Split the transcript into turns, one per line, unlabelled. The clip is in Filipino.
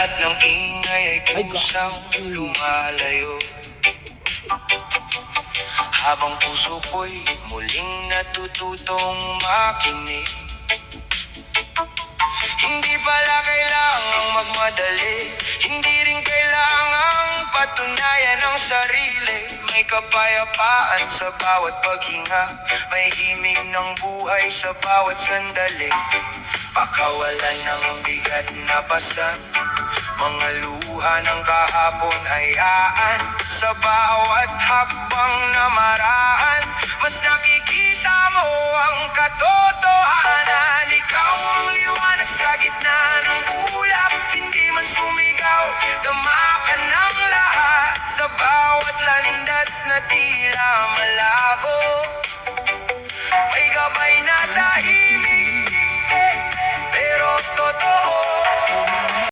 Lahat ng ingay ay kusang lumalayo, habang puso ko'y muling natututong makinig. Hindi pala kailangang magmadali, hindi rin kailangang patunayan ang sarili. May kapayapaan sa bawat paghinga, may himig ng buhay sa bawat sandali. Pakawalan ng bigat na pasan, mga luha ng kahapon hayaan. Sa bawat hakbang na maraan, mas nakikita mo ang katotohanan. Ikaw ang liwanag sa gitna ng ulap, hindi man sumigaw, tama ka ng lahat. Sa bawat landas na tila malabo,